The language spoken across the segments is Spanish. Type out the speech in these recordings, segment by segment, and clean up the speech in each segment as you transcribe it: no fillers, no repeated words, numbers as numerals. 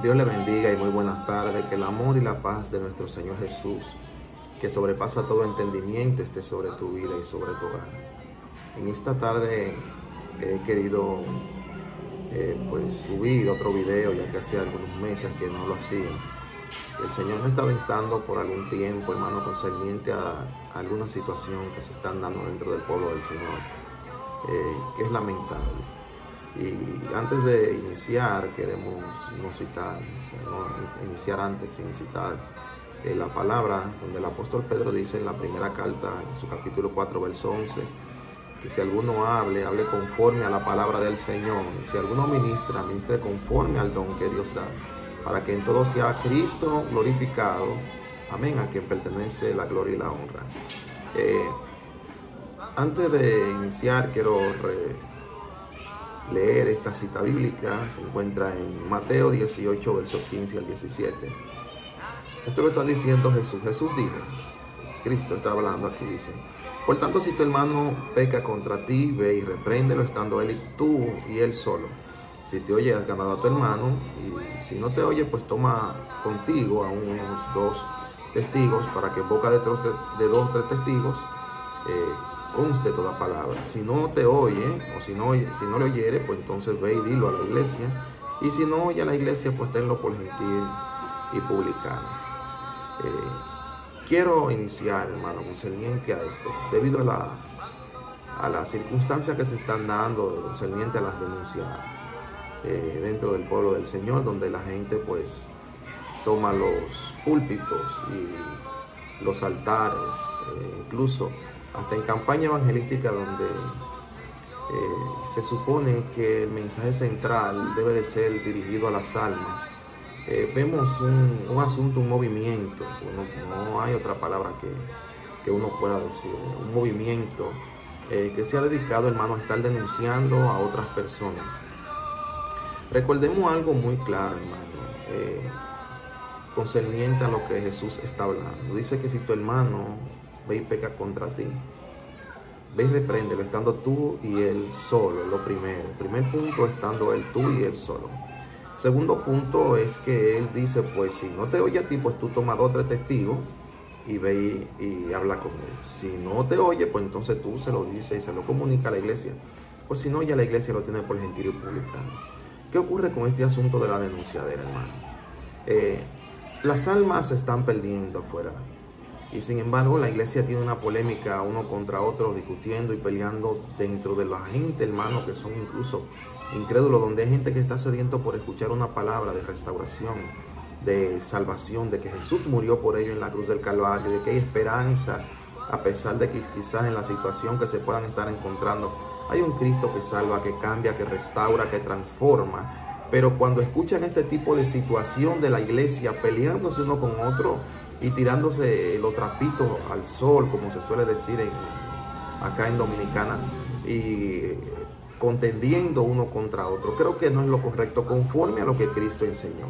Dios le bendiga y muy buenas tardes. Que el amor y la paz de nuestro Señor Jesús, que sobrepasa todo entendimiento, esté sobre tu vida y sobre tu hogar. En esta tarde he querido subir otro video, ya que hacía algunos meses que no lo hacía. El Señor me estaba instando por algún tiempo, hermano, concerniente a alguna situación que se están dando dentro del pueblo del Señor, que es lamentable. Y antes de iniciar, queremos iniciar antes sin citar la palabra donde el apóstol Pedro dice en la primera carta, en su capítulo 4, verso 11, que si alguno hable conforme a la palabra del Señor. Y si alguno ministre conforme al don que Dios da, para que en todo sea Cristo glorificado. Amén, a quien pertenece la gloria y la honra. Antes de iniciar, quiero leer esta cita bíblica. Se encuentra en Mateo 18, versos 15 al 17. Esto lo está diciendo Jesús. Jesús dijo, Cristo está hablando aquí, dice: por tanto, si tu hermano peca contra ti, ve y repréndelo, estando él y tú y él solo. Si te oye, has ganado a tu hermano, y si no te oye, pues toma contigo a unos 2 testigos, para que en boca de 2 o 3 testigos conste toda palabra. Si no te oye, o si no le oyere, pues entonces ve y dilo a la iglesia. Y si no oye a la iglesia, pues tenlo por gentil y publicano. Quiero iniciar, hermano, concerniente a esto, debido a las circunstancias que se están dando, concerniente a las denuncias dentro del pueblo del Señor, donde la gente pues toma los púlpitos y los altares, incluso hasta en campaña evangelística, donde se supone que el mensaje central debe de ser dirigido a las almas. Vemos un asunto, un movimiento, no hay otra palabra que uno pueda decir, un movimiento que se ha dedicado, hermano, a estar denunciando a otras personas. Recordemos algo muy claro, hermano, concerniente a lo que Jesús está hablando. Dice que si tu hermano ve y peca contra ti, ve y repréndelo, estando tú y él solo. Lo primero. Primer punto, estando él, tú y él solo. Segundo punto es que él dice, pues si no te oye a ti, pues tú toma 2 o 3 testigos y ve y habla con él. Si no te oye, pues entonces tú se lo dices y se lo comunica a la iglesia. Pues si no, ya la iglesia lo tiene por gentil y publicano. ¿Qué ocurre con este asunto de la denunciadera, hermano? Las almas se están perdiendo afuera. Y sin embargo, la iglesia tiene una polémica uno contra otro, discutiendo y peleando dentro de la gente, hermano, que son incluso incrédulos, donde hay gente que está sediento por escuchar una palabra de restauración, de salvación, de que Jesús murió por ellos en la cruz del Calvario, de que hay esperanza, a pesar de que quizás en la situación que se puedan estar encontrando, hay un Cristo que salva, que cambia, que restaura, que transforma. Pero cuando escuchan este tipo de situación de la iglesia, peleándose uno con otro y tirándose los trapitos al sol, como se suele decir acá en Dominicana, y contendiendo uno contra otro, creo que no es lo correcto, conforme a lo que Cristo enseñó.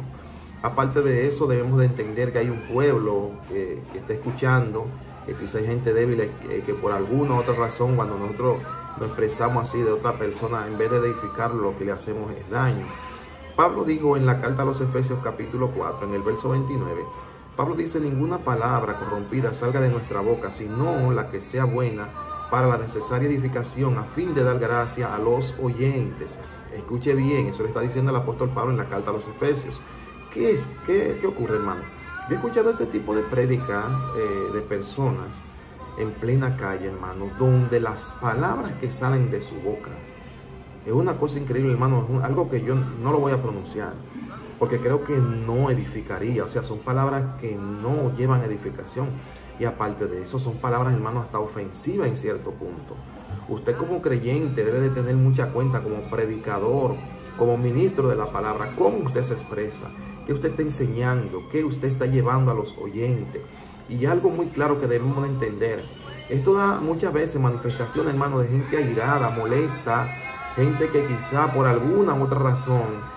Aparte de eso, debemos de entender que hay un pueblo que está escuchando, que quizá hay gente débil que por alguna u otra razón, cuando nosotros lo expresamos así de otra persona, en vez de edificarlo, lo que le hacemos es daño. Pablo dijo en la carta a los Efesios capítulo 4, en el verso 29, Pablo dice: ninguna palabra corrompida salga de nuestra boca, sino la que sea buena para la necesaria edificación, a fin de dar gracia a los oyentes. Escuche bien, eso le está diciendo el apóstol Pablo en la carta a los Efesios. ¿Qué ocurre, hermano? Yo he escuchado este tipo de prédica de personas en plena calle, hermano, donde las palabras que salen de su boca es una cosa increíble, hermano, es algo que yo no lo voy a pronunciar, porque creo que no edificaría. O sea, son palabras que no llevan edificación. Y aparte de eso, son palabras, hermano, hasta ofensivas en cierto punto. Usted como creyente debe de tener mucha cuenta, como predicador, como ministro de la palabra, cómo usted se expresa, qué usted está enseñando, qué usted está llevando a los oyentes. Y algo muy claro que debemos de entender: esto da muchas veces manifestaciones, hermano, de gente airada, molesta, gente que quizá por alguna u otra razón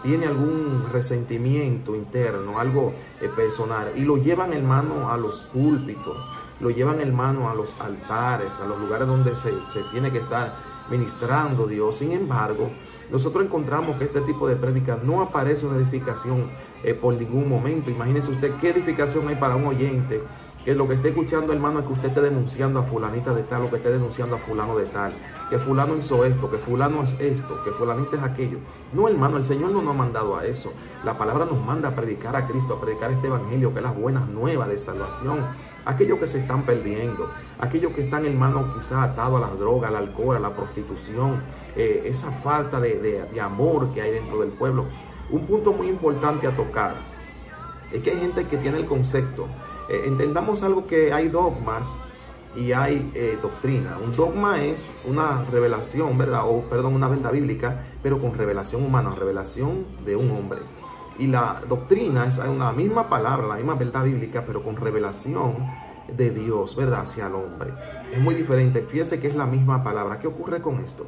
tiene algún resentimiento interno, algo personal, y lo llevan, hermano, a los púlpitos, lo llevan, hermano, a los altares, a los lugares donde se tiene que estar ministrando Dios. Sin embargo, nosotros encontramos que este tipo de prédica no aparece una edificación por ningún momento. Imagínese usted qué edificación hay para un oyente que lo que esté escuchando, hermano, es que usted esté denunciando a fulanita de tal, o que esté denunciando a fulano de tal, que fulano hizo esto, que fulano es esto, que fulanita es aquello. No, hermano, el Señor no nos ha mandado a eso. La palabra nos manda a predicar a Cristo, a predicar este evangelio, que es las buenas nuevas de salvación. Aquellos que se están perdiendo, aquellos que están, hermano, quizás atados a las drogas, al alcohol, a la prostitución, esa falta de amor que hay dentro del pueblo. Un punto muy importante a tocar es que hay gente que tiene el concepto. Entendamos algo, que hay dogmas y hay doctrina. Un dogma es una revelación, ¿verdad? Una verdad bíblica, pero con revelación humana, revelación de un hombre. Y la doctrina es una misma palabra, la misma verdad bíblica, pero con revelación de Dios, ¿verdad? Hacia el hombre. Es muy diferente. Fíjense que es la misma palabra. ¿Qué ocurre con esto?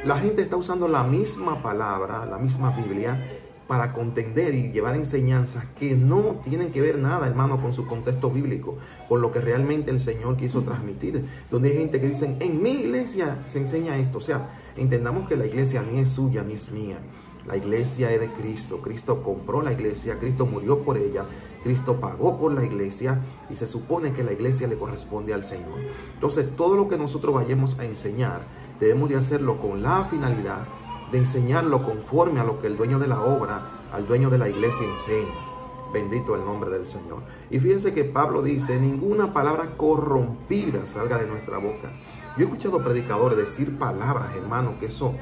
La gente está usando la misma palabra, la misma Biblia, para contender y llevar enseñanzas que no tienen que ver nada, hermano, con su contexto bíblico, con lo que realmente el Señor quiso transmitir. Donde hay gente que dicen, en mi iglesia se enseña esto. O sea, entendamos que la iglesia ni es suya ni es mía. La iglesia es de Cristo. Cristo compró la iglesia, Cristo murió por ella, Cristo pagó por la iglesia, y se supone que la iglesia le corresponde al Señor. Entonces, todo lo que nosotros vayamos a enseñar, debemos de hacerlo con la finalidad de enseñarlo conforme a lo que el dueño de la obra, al dueño de la iglesia, enseña. Bendito el nombre del Señor. Y fíjense que Pablo dice, ninguna palabra corrompida salga de nuestra boca. Yo he escuchado predicadores decir palabras, hermano, que eso,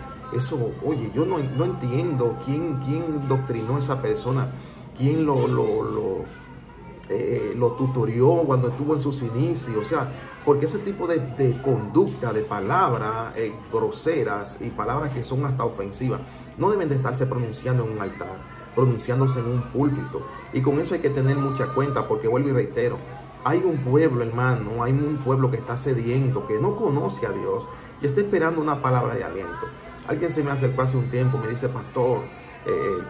oye, yo no entiendo quién doctrinó a esa persona, quién lo tutorió cuando estuvo en sus inicios. O sea, porque ese tipo de conducta, de palabras groseras y palabras que son hasta ofensivas, no deben de estarse pronunciando en un altar, pronunciándose en un púlpito. Y con eso hay que tener mucha cuenta, porque vuelvo y reitero, hay un pueblo, hermano, hay un pueblo que está sediento, que no conoce a Dios y está esperando una palabra de aliento. Alguien se me acercó hace un tiempo, me dice, pastor,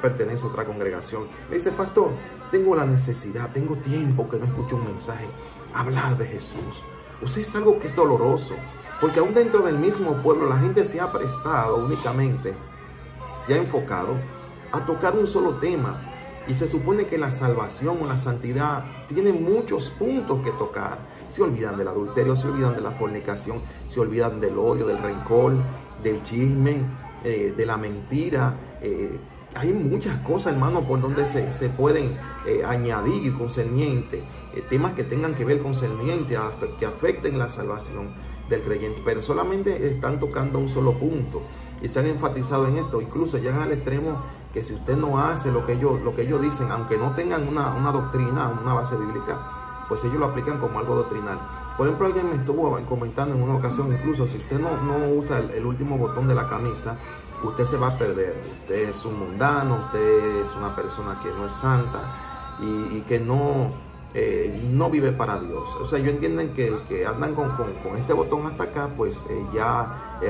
pertenece a otra congregación. Me dice, pastor, tengo la necesidad, tengo tiempo que no escucho un mensaje, hablar de Jesús. O sea, es algo que es doloroso, porque aún dentro del mismo pueblo la gente se ha prestado únicamente, se ha enfocado a tocar un solo tema. Y se supone que la salvación o la santidad tiene muchos puntos que tocar. Se olvidan del adulterio, se olvidan de la fornicación, se olvidan del odio, del rencor, del chisme, de la mentira. Hay muchas cosas, hermano, por donde se pueden añadir concerniente, temas que tengan que ver concerniente, que afecten la salvación del creyente, pero solamente están tocando un solo punto y se han enfatizado en esto. Incluso llegan al extremo que si usted no hace lo que ellos dicen, aunque no tengan una doctrina, una base bíblica, pues ellos lo aplican como algo doctrinal. Por ejemplo, alguien me estuvo comentando en una ocasión, incluso si usted no usa el último botón de la camisa, usted se va a perder. Usted es un mundano, usted es una persona que no es santa y que no vive para Dios. O sea, yo entiendo que el que andan con este botón hasta acá, pues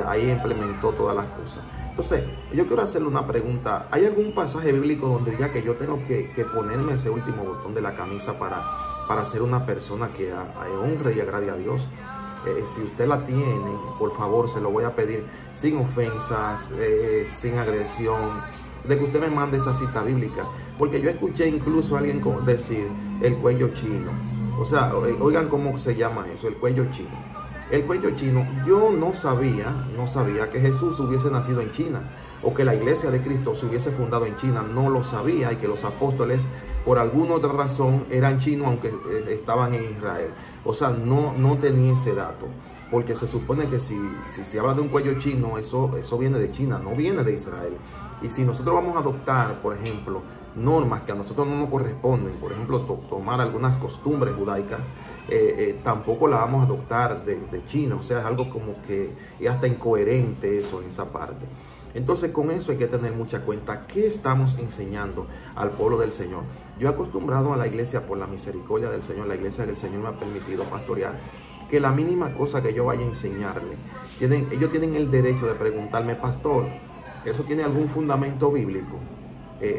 ahí implementó todas las cosas. Entonces, yo quiero hacerle una pregunta. ¿Hay algún pasaje bíblico donde diga que yo tengo que ponerme ese último botón de la camisa para ser una persona que honre y agrade a Dios? Si usted la tiene, por favor, se lo voy a pedir sin ofensas, sin agresión, de que usted me mande esa cita bíblica, porque yo escuché incluso a alguien decir el cuello chino. O sea, oigan cómo se llama eso, el cuello chino. El cuello chino, yo no sabía que Jesús hubiese nacido en China, o que la iglesia de Cristo se hubiese fundado en China. No lo sabía, y que los apóstoles por alguna otra razón eran chinos aunque estaban en Israel. O sea, no tenía ese dato, porque se supone que si se habla de un cuello chino, eso viene de China, no viene de Israel. Y si nosotros vamos a adoptar, por ejemplo, normas que a nosotros no nos corresponden, por ejemplo, tomar algunas costumbres judaicas, tampoco la vamos a adoptar de China. O sea, es algo como que es hasta incoherente eso en esa parte. Entonces, con eso hay que tener mucha cuenta. ¿Qué estamos enseñando al pueblo del Señor? Yo he acostumbrado a la iglesia, por la misericordia del Señor, la iglesia que el Señor me ha permitido pastorear, que la mínima cosa que yo vaya a enseñarle, ellos tienen el derecho de preguntarme, pastor, ¿eso tiene algún fundamento bíblico?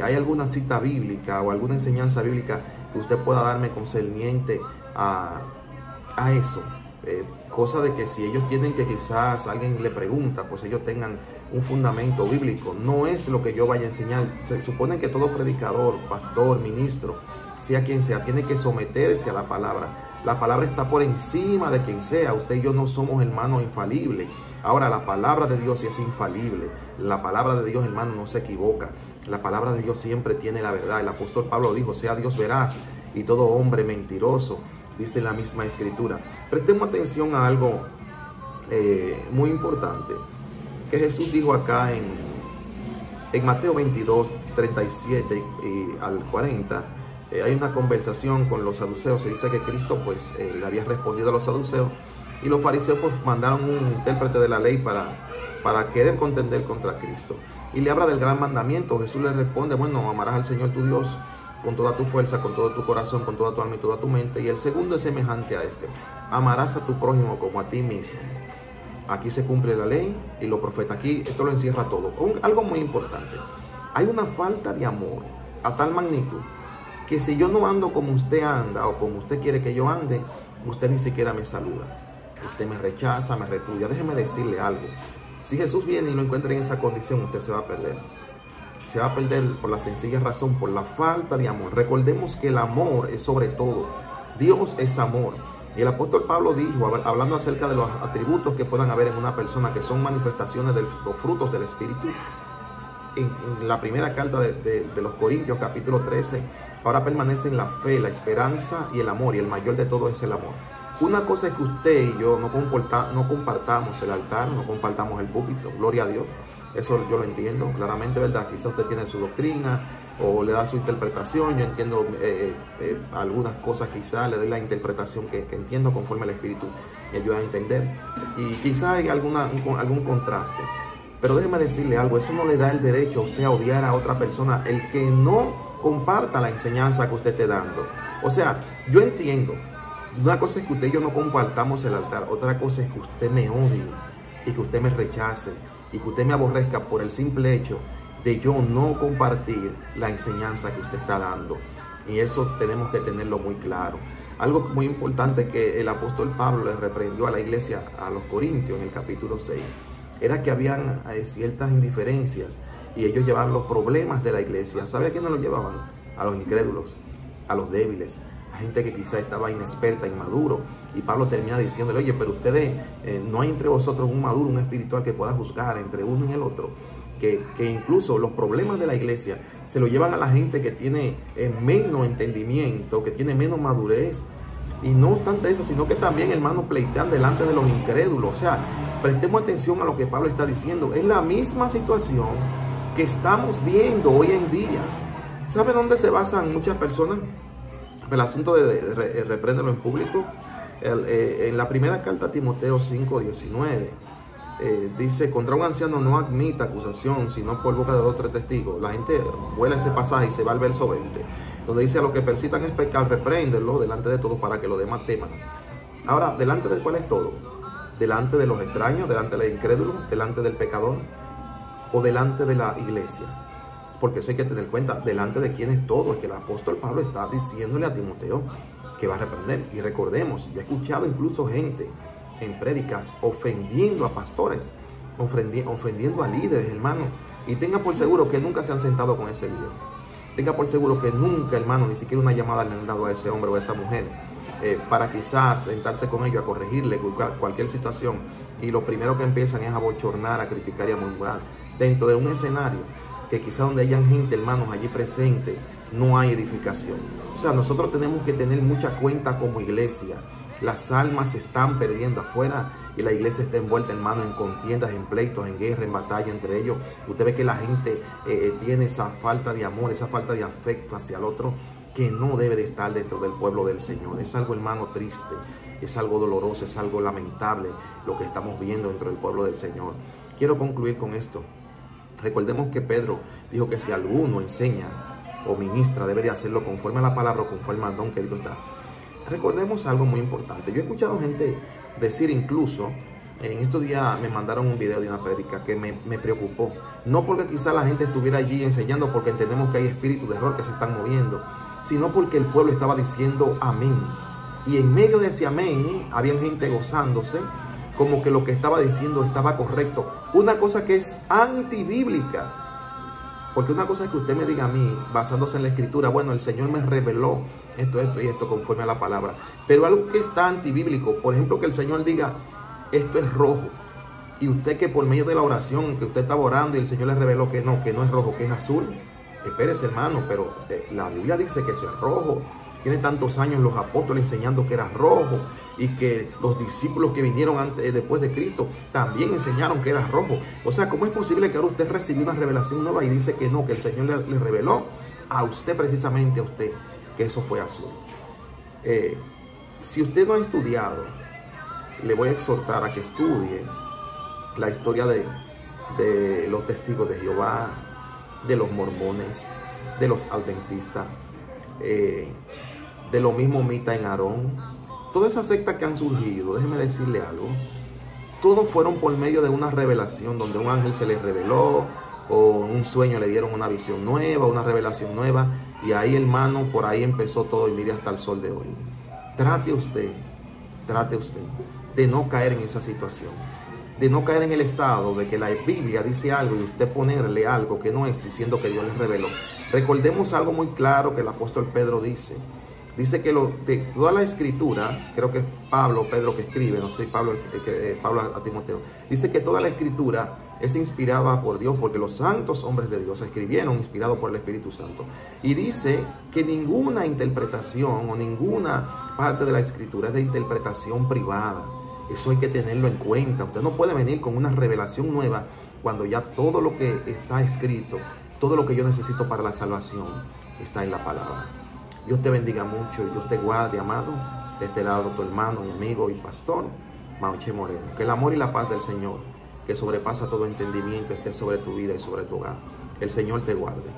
¿Hay alguna cita bíblica o alguna enseñanza bíblica que usted pueda darme concerniente a eso? cosa de que si ellos tienen que quizás alguien le pregunta, pues ellos tengan un fundamento bíblico. No es lo que yo vaya a enseñar. Se supone que todo predicador, pastor, ministro, sea quien sea, tiene que someterse a la palabra. La palabra está por encima de quien sea. Usted y yo no somos, hermanos, infalibles. Ahora, la palabra de Dios sí es infalible. La palabra de Dios, hermano, no se equivoca. La palabra de Dios siempre tiene la verdad. El apóstol Pablo dijo, sea Dios veraz y todo hombre mentiroso, dice la misma escritura. Prestemos atención a algo muy importante que Jesús dijo acá en Mateo 22, 37 al 40. Hay una conversación con los saduceos. Se dice que Cristo pues le había respondido a los saduceos, y los fariseos pues mandaron un intérprete de la ley para querer contender contra Cristo. Y le habla del gran mandamiento. Jesús le responde, bueno, amarás al Señor tu Dios con toda tu fuerza, con todo tu corazón, con toda tu alma y toda tu mente. Y el segundo es semejante a este: amarás a tu prójimo como a ti mismo. Aquí se cumple la ley y los profetas. Aquí esto lo encierra todo. Algo muy importante: hay una falta de amor a tal magnitud que si yo no ando como usted anda o como usted quiere que yo ande, usted ni siquiera me saluda. Usted me rechaza, me repudia. Déjeme decirle algo: si Jesús viene y lo encuentra en esa condición, usted se va a perder. Se va a perder por la sencilla razón, por la falta de amor. Recordemos que el amor es sobre todo. Dios es amor. Y el apóstol Pablo dijo, hablando acerca de los atributos que puedan haber en una persona, que son manifestaciones de los frutos del Espíritu, en la primera carta de los Corintios, capítulo 13, ahora permanecen la fe, la esperanza y el amor, y el mayor de todo es el amor. Una cosa es que usted y yo no compartamos el altar, no compartamos el púlpito, gloria a Dios. Eso yo lo entiendo claramente, ¿verdad? Quizá usted tiene su doctrina o le da su interpretación. Yo entiendo algunas cosas, quizá le doy la interpretación que entiendo conforme al Espíritu me ayuda a entender. Y quizá hay algún contraste. Pero déjeme decirle algo: eso no le da el derecho a usted a odiar a otra persona el que no comparta la enseñanza que usted esté dando. O sea, yo entiendo. Una cosa es que usted y yo no compartamos el altar. Otra cosa es que usted me odie y que usted me rechace y que usted me aborrezca por el simple hecho de yo no compartir la enseñanza que usted está dando. Y eso tenemos que tenerlo muy claro. Algo muy importante que el apóstol Pablo le reprendió a la iglesia, a los Corintios, en el capítulo 6, era que habían ciertas indiferencias y ellos llevaban los problemas de la iglesia. ¿Sabe a quién no los llevaban? A los incrédulos, a los débiles, a gente que quizá estaba inexperta, inmaduro. Y Pablo termina diciéndole, oye, pero ustedes, no hay entre vosotros un maduro, un espiritual que pueda juzgar entre uno y el otro. Que incluso los problemas de la iglesia se lo llevan a la gente que tiene menos entendimiento, que tiene menos madurez. Y no obstante eso, sino que también, hermanos, pleitean delante de los incrédulos. O sea, prestemos atención a lo que Pablo está diciendo. Es la misma situación que estamos viendo hoy en día. ¿Sabe dónde se basan muchas personas? El asunto de repréndelo en público. En la primera carta a Timoteo 5:19 dice: contra un anciano no admita acusación, sino por boca de 2 o 3 testigos. La gente vuela ese pasaje y se va al verso 20, donde dice: a los que persistan es pecar, repréndenlo delante de todos para que los demás teman. Ahora, ¿delante de cuál es todo? ¿Delante de los extraños, delante del incrédulo, delante del pecador o delante de la iglesia? Porque eso hay que tener en cuenta, delante de quién es todo. Es que el apóstol Pablo está diciéndole a Timoteo que va a reprender. Y recordemos, yo he escuchado incluso gente en prédicas ofendiendo a pastores, ofendiendo a líderes, hermanos. Y tenga por seguro que nunca se han sentado con ese líder. Tenga por seguro que nunca, hermano, ni siquiera una llamada le han dado a ese hombre o a esa mujer para quizás sentarse con ellos, a corregirle cualquier situación. Y lo primero que empiezan es a bochornar, a criticar y a murmurar dentro de un escenario que quizá donde hayan gente, hermanos, allí presente, no hay edificación. O sea, nosotros tenemos que tener mucha cuenta como iglesia. Las almas se están perdiendo afuera y la iglesia está envuelta, hermano, en contiendas, en pleitos, en guerra, en batalla entre ellos. Usted ve que la gente tiene esa falta de amor, esa falta de afecto hacia el otro, que no debe de estar dentro del pueblo del Señor. Es algo, hermano, triste, es algo doloroso, es algo lamentable lo que estamos viendo dentro del pueblo del Señor. Quiero concluir con esto. Recordemos que Pedro dijo que si alguno enseña o ministra, debe de hacerlo conforme a la palabra o conforme al don que Dios da. Recordemos algo muy importante. Yo he escuchado gente decir, incluso, en estos días me mandaron un video de una prédica que me preocupó. No porque quizá la gente estuviera allí enseñando, porque entendemos que hay espíritus de error que se están moviendo, sino porque el pueblo estaba diciendo amén. Y en medio de ese amén, había gente gozándose, como que lo que estaba diciendo estaba correcto. Una cosa que es antibíblica. Porque una cosa es que usted me diga a mí, basándose en la escritura, bueno, el Señor me reveló esto y esto conforme a la palabra. Pero algo que está antibíblico, por ejemplo, que el Señor diga, esto es rojo. Y usted que por medio de la oración, que usted estaba orando y el Señor le reveló que no es rojo, que es azul. Espérese, hermano, pero la Biblia dice que eso es rojo. Tiene tantos años los apóstoles enseñando que era rojo, y que los discípulos que vinieron después de Cristo también enseñaron que era rojo. O sea, ¿cómo es posible que ahora usted recibió una revelación nueva y dice que no, que el Señor le reveló a usted, precisamente a usted, que eso fue azul? Si usted no ha estudiado, le voy a exhortar a que estudie la historia de los testigos de Jehová, de los mormones, de los adventistas, de lo mismo Mita en Aarón. Todas esas sectas que han surgido, déjeme decirle algo, todos fueron por medio de una revelación donde un ángel se les reveló, o en un sueño le dieron una visión nueva, una revelación nueva, y ahí, hermano, por ahí empezó todo y mire hasta el sol de hoy. Trate usted de no caer en esa situación, de no caer en el estado de que la Biblia dice algo y usted ponerle algo que no es, diciendo que Dios les reveló. Recordemos algo muy claro que el apóstol Pedro dice. Dice que de toda la escritura, creo que es Pedro que escribe, no sé, Pablo a Timoteo, dice que toda la escritura es inspirada por Dios, porque los santos hombres de Dios escribieron inspirados por el Espíritu Santo. Y dice que ninguna interpretación o ninguna parte de la escritura es de interpretación privada. Eso hay que tenerlo en cuenta. Usted no puede venir con una revelación nueva cuando ya todo lo que está escrito, todo lo que yo necesito para la salvación está en la palabra. Dios te bendiga mucho y Dios te guarde, amado. De este lado, tu hermano y amigo y pastor, Mauche Moreno. Que el amor y la paz del Señor, que sobrepasa todo entendimiento, esté sobre tu vida y sobre tu hogar. El Señor te guarde.